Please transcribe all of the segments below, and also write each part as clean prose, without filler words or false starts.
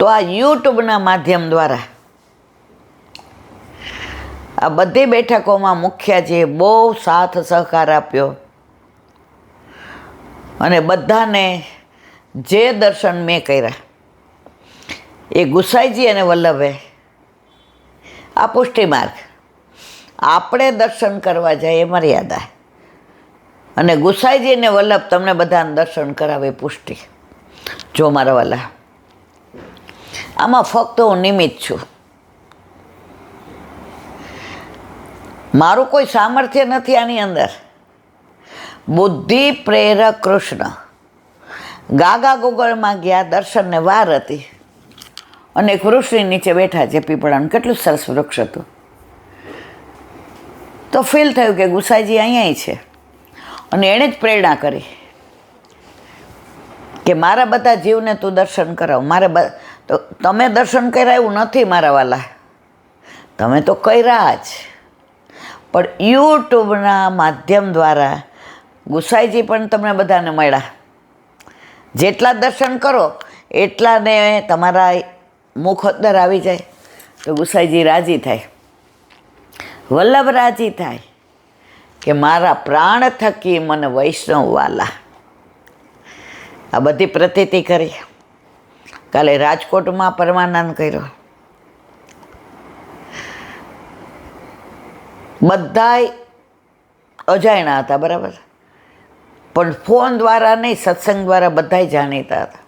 તો આ યુટ્યુબના માધ્યમ દ્વારા આ બધી બેઠકોમાં મુખ્યજીએ બહુ સાથ સહકાર આપ્યો અને બધાને જે દર્શન મેં કર્યા એ ગુસાઈજી અને વલ્લભે આ પુષ્ટિ માર્ગ. આપણે દર્શન કરવા જઈએ મર્યાદા, અને ગુસાઈજી અને વલ્લભ તમને બધાને દર્શન કરાવે પુષ્ટિ. જો મારા વાલા, આમાં ફક્ત હું નિમિત્ત છું. મારું કોઈ સામર્થ્ય નથી આની અંદર. બુદ્ધિ પ્રેરક કૃષ્ણ ગાગા ગોગળમાં ગયા, દર્શનને વાર હતી અને એક વૃક્ષની નીચે બેઠા છે, પીપળાનું કેટલું સરસ વૃક્ષ હતું. તો ફીલ થયું કે ગુસાઈજી અહીંયા છે, અને એણે જ પ્રેરણા કરી કે મારા બધા જીવને તું દર્શન કરાવ. તો તમે દર્શન કર્યા એવું નથી મારા વાલા, તમે તો કર્યા જ, પણ યુટ્યુબના માધ્યમ દ્વારા ગુસાઈજી પણ તમને બધાને મળ્યા. જેટલા દર્શન કરો એટલાને તમારા મુખ અંદર આવી જાય તો ગુસાઈજી રાજી થાય, વલ્લભ રાજી થાય કે મારા પ્રાણ થકી મને વૈષ્ણવ વાલા. આ બધી પ્રતીતિ કરી. કાલે રાજકોટમાં પરમાનંદ કર્યો. બધાય અજાણ્યા હતા, બરાબર, પણ ફોન દ્વારા નહીં, સત્સંગ દ્વારા બધાય જાણીતા હતા.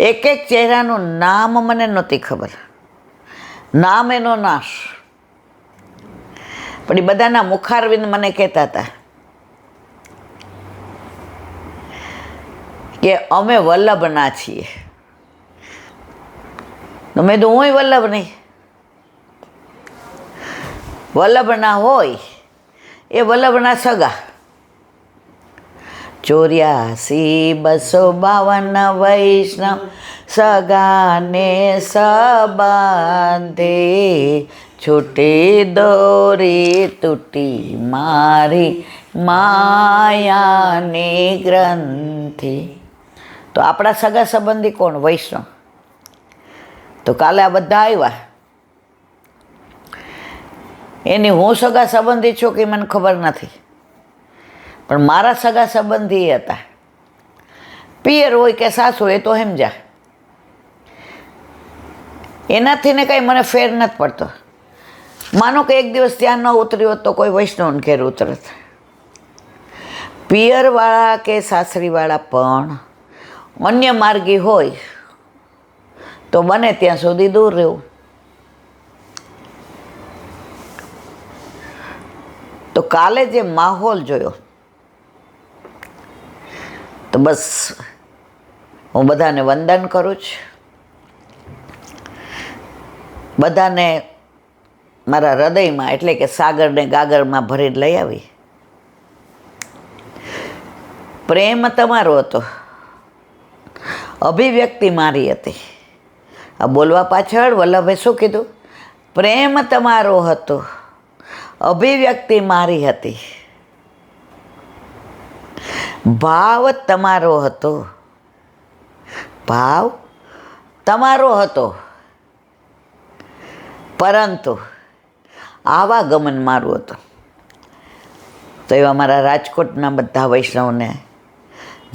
એક એક ચહેરાનું નામ મને નહોતી ખબર, નામ એનો નાશ, પણ એ બધાના મુખારવિંદ મને કહેતા હતા કે અમે વલ્લભના છીએ. મેં તો હું વલ્લભ નહીં. વલ્લભના હોય એ વલ્લભના સગા. 84,252 વૈષ્ણવ સગાને સંબંધે, છૂટી દોરી તૂટી મારી માયાની ગ્રંથિ. તો આપણા સગા સંબંધી કોણ? વૈષ્ણવ. તો કાલે આ બધા આવ્યા. એની હું સગા સંબંધી છું કે મને ખબર નથી, પણ મારા સગા સંબંધી હતા. પિયર હોય કે સાસુ એ તો સમજા, એનાથી ને કંઈ મને ફેર નથી પડતો. માનો કે એક દિવસ ત્યાં ન ઉતર્યો તો કોઈ વૈષ્ણવને ઘેર ઉતરત. પિયરવાળા કે સાસરીવાળા પણ અન્ય માર્ગી હોય તો બને ત્યાં સુધી દૂર રહેવું. તો કાલે જે માહોલ જોયો, તો બસ હું બધાને વંદન કરું છું. બધાને મારા હૃદયમાં, એટલે કે સાગરને ગાગરમાં ભરીને લઈ આવી. પ્રેમ તમારો હતો, અભિવ્યક્તિ મારી હતી. આ બોલવા પાછળ વલ્લભે શું કીધું? પ્રેમ તમારો હતો, અભિવ્યક્તિ મારી હતી. ભાવ તમારો હતો, ભાવ તમારો હતો, પરંતુ આવાગમન મારું હતું. તો એવા મારા રાજકોટના બધા વૈષ્ણવને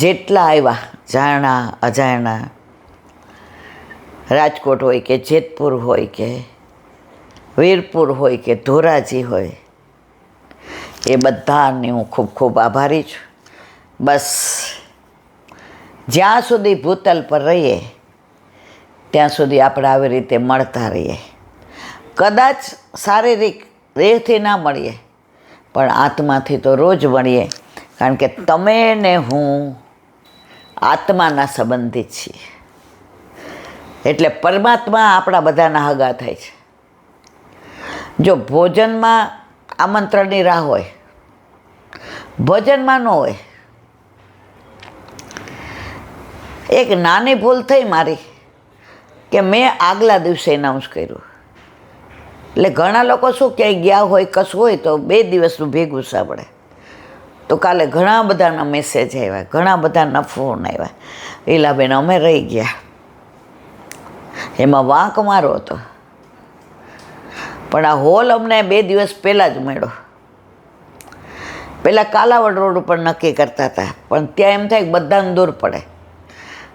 જેટલા આવ્યા, જાણ્યા અજાણ્યા, રાજકોટ હોય કે જેતપુર હોય કે વીરપુર હોય કે ધોરાજી હોય, એ બધાની હું ખૂબ ખૂબ આભારી છું. બસ જ્યાં સુધી ભૂતલ પર રહીએ ત્યાં સુધી આપણે આવી રીતે મળતા રહીએ. કદાચ શારીરિક દેહથી ના મળીએ, પણ આત્માથી તો રોજ મળીએ, કારણ કે તમે ને હું આત્માના સંબંધી છીએ. એટલે પરમાત્મા આપણા બધાના હગા થાય છે. જો ભોજનમાં આમંત્રણની રાહ હોય, ભોજનમાં ન હોય. એક નાની ભૂલ થઈ મારી કે મેં આગલા દિવસે એનાઉન્સ કર્યું. એટલે ઘણા લોકો શું ક્યાંય ગયા હોય, કશું હોય તો 2 દિવસનું ભેગું સાંભળે. તો કાલે ઘણા બધાના મેસેજ આવ્યા, ઘણા બધાના ફોન આવ્યા, લીલાબેન અમે રહી ગયા. એમાં વાંક મારો હતો. પણ આ હોલ અમને 2 દિવસ પહેલાં જ મળ્યો. પહેલાં કાલાવડ રોડ ઉપર નક્કી કરતા હતા, પણ ત્યાં એમ થાય કે બધાને દૂર પડે.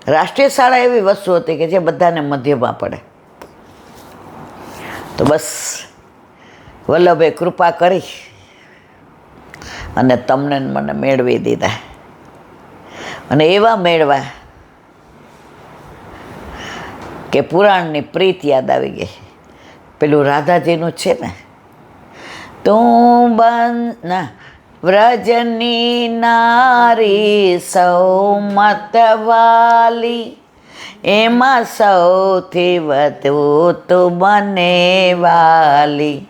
રાષ્ટ્રીય શાળા એવી વસ્તુ હતી કે જે બધાને મધ્યમાં પડે. તો બસ વલ્લભે કૃપા કરી અને તમને મને મેળવી દીધા. અને એવા મેળવા કે પુરાણની પ્રીત યાદ આવી ગઈ. પેલું રાધાજીનું છે ને, તું ના વ્રજની નારી સૌ મતવાલી, એમાં સૌથી વધુ તું મને વાલી,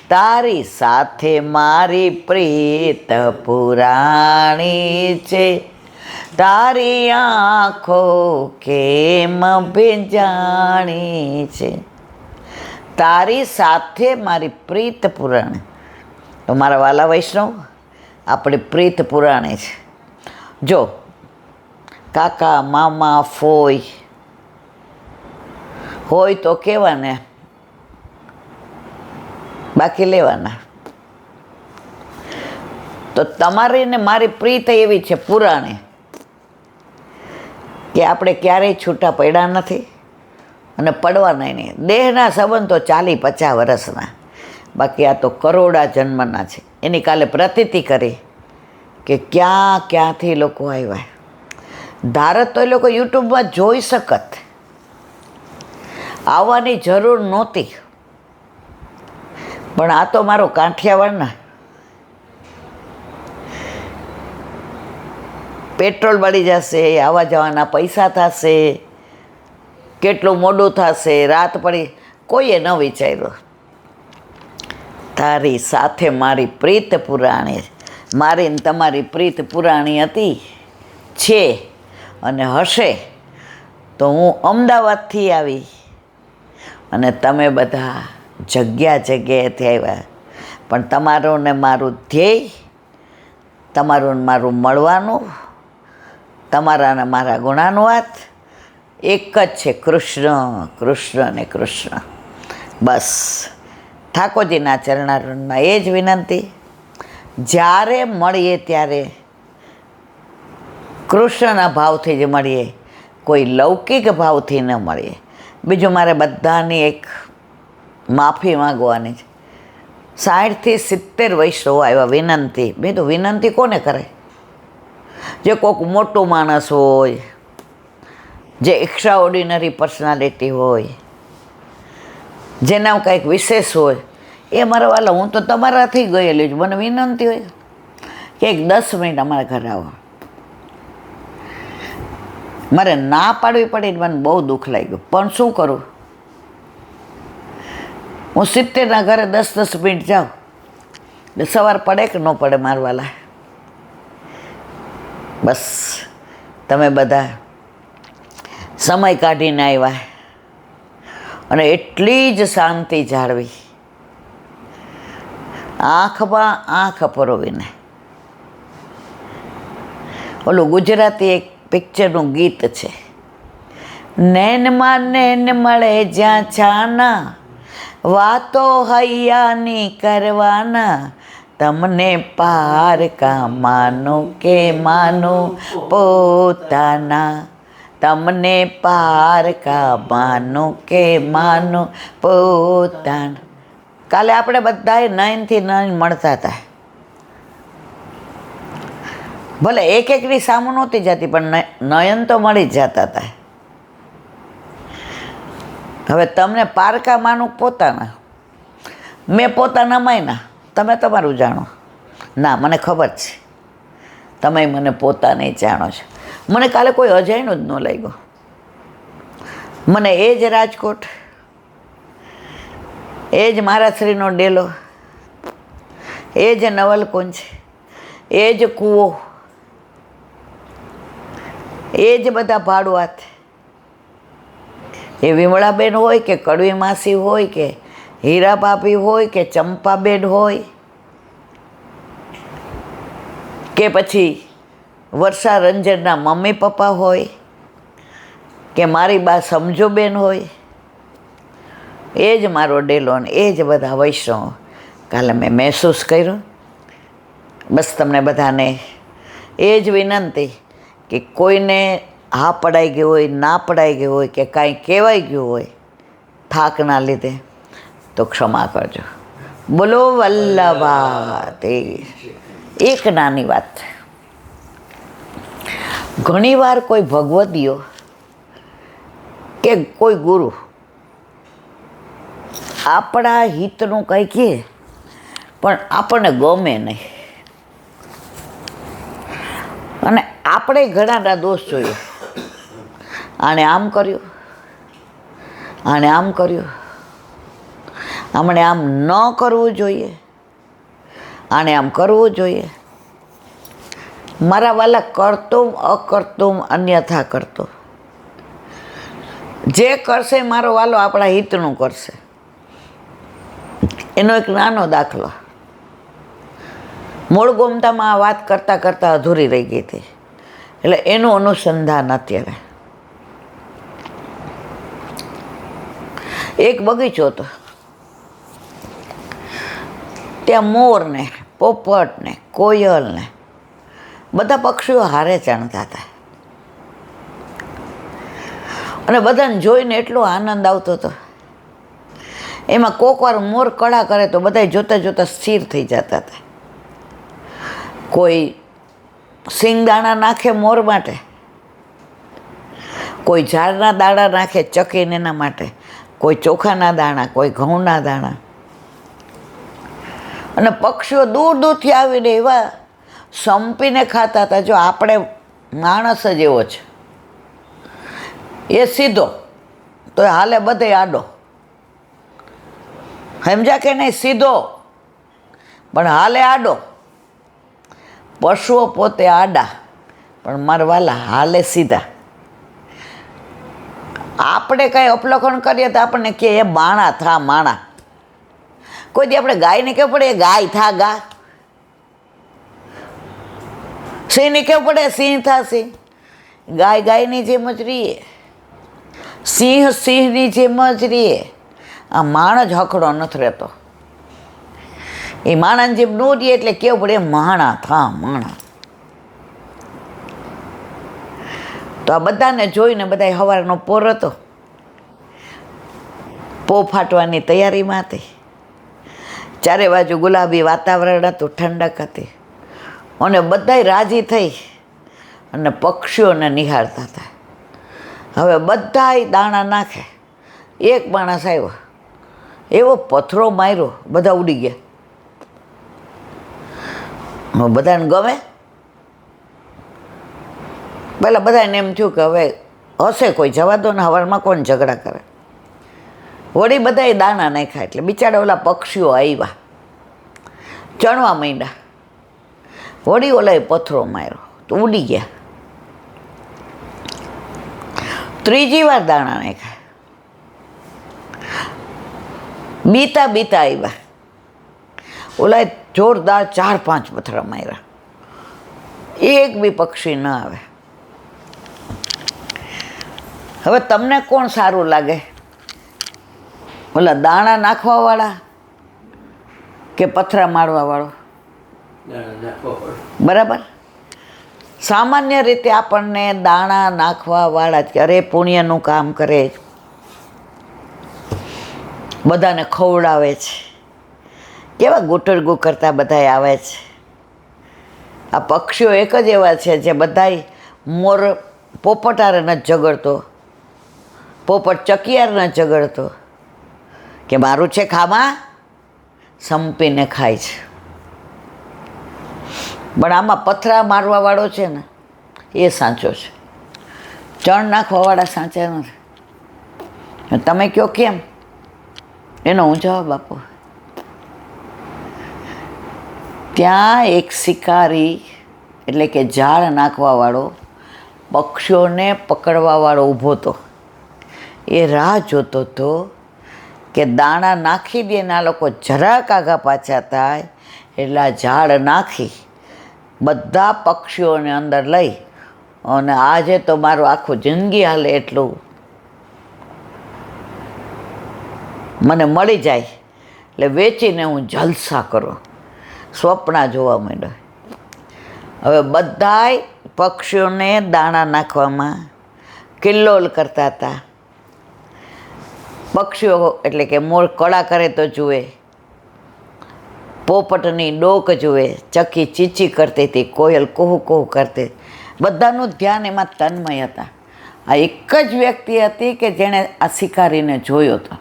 તારી સાથે મારી પ્રીત પુરાણી છે, તારી આંખો કેમ ભીંજાણી છે. તારી સાથે મારી પ્રીત પુરાણી. તો મારા વાલા વૈષ્ણવ, આપણી પ્રીત પુરાણી છે. જો કાકા મામા ફોઈ હોય તો કહેવાને, બાકી લેવાના. તો તમારી ને મારી પ્રીત એવી છે પુરાણી કે આપણે ક્યારેય છૂટા પડ્યા નથી અને પડવાના નહીં. દેહના સંબંધ તો 40-50 વર્ષના, બાકી આ તો કરોડા જન્મના છે. એની કાલે પ્રતીતિ કરી કે ક્યાંથી લોકો આવ્યા. ધારત તો એ લોકો યુટ્યુબમાં જોઈ શકત, આવવાની જરૂર નહોતી. પણ આ તો મારો કાંઠિયાવાડના પેટ્રોલ બળી જશે, આવવા જવાના પૈસા થશે, કેટલું મોડું થશે, રાત પડી, કોઈએ ન વિચાર્યું. તારી સાથે મારી પ્રીત પુરાણી, મારી ને તમારી પ્રીત પુરાણી હતી, છે અને હશે. તો હું અમદાવાદથી આવી અને તમે બધા જગ્યાએથી આવ્યા. પણ તમારું ને મારું ધ્યેય, તમારું ને મારું મળવાનું, તમારા ને મારા ગુણાનુવાદ એક જ છે, કૃષ્ણ કૃષ્ણ ને કૃષ્ણ. બસ ઠાકોરજીના ચરણારવિંદમાં એ જ વિનંતી, જ્યારે મળીએ ત્યારે કૃષ્ણના ભાવથી જ મળીએ, કોઈ લૌકિક ભાવથી ન મળીએ. બીજું મારે બધાની એક માફી માગવાની છે. 60થી 70 વૈષ્ણવો આવ્યા વિનંતી. મેં તો વિનંતી કોને કરે? જે કોઈક મોટું માણસ હોય, જે એક્સ્ટ્રા ઓર્ડિનરી પર્સનાલિટી હોય, જેના કંઈક વિશેષ હોય, એ મારા વાલા, હું તો તમારાથી ગયેલી છું. મને વિનંતી હોય કે એક 10 મિનિટ અમારા ઘરે આવો. મારે ના પાડવી પડી, મને બહુ દુઃખ લાગ્યું. પણ શું કરું, હું 70ના ઘરે 10-10 મિનિટ જાઉં એટલે સવાર પડે કે ન પડે મારવાલા. બસ તમે બધા સમય કાઢીને આવ્યા અને એટલી જ શાંતિ જાળવી, આંખમાં આંખ પરોવીને. ઓલું ગુજરાતી એક પિક્ચરનું ગીત છે, નૈનમાં નૈન મળે જ્યાં છાના, વાતો હૈયાની કરવાના, તમને પારકા માનો કે માનો પોતાના, તમને પારકા માનો કે માનો પોતાના. કાલે આપણે બધાએ 9થી 9 મળતા હતા. ભલે એકની સામું નહોતી જતી, પણ નયન તો મળી જ જતા હતા. હવે તમને પારકા માનું પોતાના, મેં પોતાના માયના, તમે તમારું જાણો. ના, મને ખબર છે તમે મને પોતાને જાણો છો. મને કાલે કોઈ અજાણ્યું જ ન લાગ્યું. મને એ જ રાજકોટ, એ જ મહારાજશ્રીનો ડેલો, એ જ નવલકુંજ, એ જ કૂવો, એ જ બધા ભાડુઆત, એ વિમળાબેન હોય કે કડવી માસી હોય કે હીરા ભાભી હોય કે ચંપાબેન હોય કે પછી વર્ષા રંજનના મમ્મી પપ્પા હોય કે મારી બા સમજોબેન હોય એ જ મારો ડેલો ને એ જ બધા વૈષ્ણવ કાલે મેં મહેસૂસ કર્યું. બસ તમને બધાને એ જ વિનંતી કે કોઈને હા પડાઈ ગયું હોય, ના પડાઈ ગયું હોય કે કાંઈ કહેવાઈ ગયું હોય થાકના લીધે તો ક્ષમા કરજો. બોલો વલ્લભા. એક નાની વાત છે, ઘણીવાર કોઈ ભગવદીયો કે કોઈ ગુરુ આપણા હિતનું કંઈ કહે પણ આપણને ગમે નહીં, અને આપણે ઘણાના દોષ જોઈએ. આણે આમ કર્યું, આણે આમ કર્યું, આમણે આમ ન કરવું જોઈએ, આણે આમ કરવું જોઈએ. મારા વાલા, કરતુમ અકર્તુમ અન્યથા કરતો. જે કરશે મારો વાલો આપણા હિતનું કરશે. એનો એક નાનો દાખલો, મૂળ ગોમતામાં આ વાત કરતાં કરતાં અધૂરી રહી ગઈ હતી, એટલે એનું અનુસંધાન અત્યારે. એક બગીચો હતો, ત્યાં મોરને, પોપટને, કોયલને બધા પક્ષીઓ હારે ચણતા હતા, અને બધાને જોઈને એટલો આનંદ આવતો હતો. એમાં કોક વાર મોર કળા કરે તો બધા જોતા જોતા સ્થિર થઈ જતા હતા. કોઈ સિંગદાણા નાખે મોર માટે, કોઈ ઝાડના દાણા નાખે ચકીને એના માટે, કોઈ ચોખાના દાણા, કોઈ ઘઉંના દાણા. અને પક્ષીઓ દૂર દૂરથી આવીને એવા સંપીને ખાતા હતા. જો આપણે માણસ જ એવો છે, એ સીધો તો હાલે બધે આડો, સમજ્યા કે નહીં? સીધો પણ હાલે આડો. પશુઓ પોતે આડા પણ મારવાલા હાલે સીધા. આપણે કાંઈ અપલખણ કરીએ તો આપણને કે એ માણા થા માણા. કોઈ દી આપણે ગાયને કેવું પડે એ ગાય થા ગા, સિંહને કેવું પડે સિંહ થા સિંહ. ગાય ગાયની જેમ જ રહીએ, સિંહ સિંહની જેમ જ રહીએ. આ માણ જ હકડો નથી રહેતો. એ માણસની જેમ ન રહીએ એટલે કેવું પડે માણા થા માણા. તો આ બધાને જોઈને બધા સવારનો પોર હતો, પો ફાટવાની તૈયારીમાં હતી. ચારે બાજુ ગુલાબી વાતાવરણ હતું, ઠંડક હતી, અને બધાય રાજી થઈ અને પક્ષીઓને નિહાળતા હતા. હવે બધાય દાણા નાખે. એક માણસ આવ્યો, એવો પથરો માર્યો, બધા ઉડી ગયા. બધાને ગમે. પહેલાં બધાને એમ થયું કે હવે હશે કોઈ, જવા દો ને, હવારમાં કોણ ઝઘડા કરે. વળી બધાએ દાણા નાખ્યા એટલે બિચારા ઓલા પક્ષીઓ આવ્યા, ચણવા માંડ્યા. વળી ઓલાએ પથરો માર્યો તો ઉડી ગયા. ત્રીજી વાર દાણા નાખ્યા, બીતા બીતા આવ્યા. ઓલાએ જોરદાર 4-5 પથરા માર્યા, એક બી પક્ષી ન આવે. હવે તમને કોણ સારું લાગે, ઓલા દાણા નાખવાવાળા કે પથરા મારવાવાળો? બરાબર. સામાન્ય રીતે આપણને દાણા નાખવાવાળા જ, અરે પુણ્યનું કામ કરે છે, બધાને ખવડાવે છે, કેવા ગુટરગુ કરતા બધા આવે છે. આ પક્ષીઓ એક જ એવા છે જે બધાય, મોર પોપટારે નથી ઝઘડતો, પોપટ ચકિયાર નથી ઝઘડતો કે મારું છે ખામાં, સંપીને ખાય છે. પણ આમાં પથરા મારવાવાળો છે ને એ સાચો છે, ચણ નાખવાવાળા સાચા નથી. તમે કહો કેમ? એનો હું જવાબ આપો. ત્યાં એક શિકારી એટલે કે ઝાડ નાખવાવાળો, પક્ષીઓને પકડવાવાળો ઊભો હતો. એ રાહ જોતો હતો કે દાણા નાખી દે ને આ લોકો જરાક આગા પાછા થાય એટલે આ ઝાડ નાખી બધા પક્ષીઓને અંદર લઈ અને આજે તો મારું આખું જિંદગી હાલે એટલું મને મળી જાય એટલે વેચીને હું જલસા કરું, સ્વપ્ના જોવા માંડ્યા. હવે બધાય પક્ષીઓને દાણા નાખવામાં કિલ્લોલ કરતા હતા. પક્ષીઓ એટલે કે મોર કળા કરે તો જુએ, પોપટની ડોક જુએ, ચકી ચીચી કરતી હતી, કોયલ કુહુ કુહુ કરતી, બધાનું ધ્યાન એમાં તન્મય હતા. આ એક જ વ્યક્તિ હતી કે જેણે આ શિકારીને જોયો હતો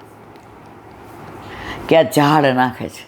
કે આ ઝાડ નાખે છે.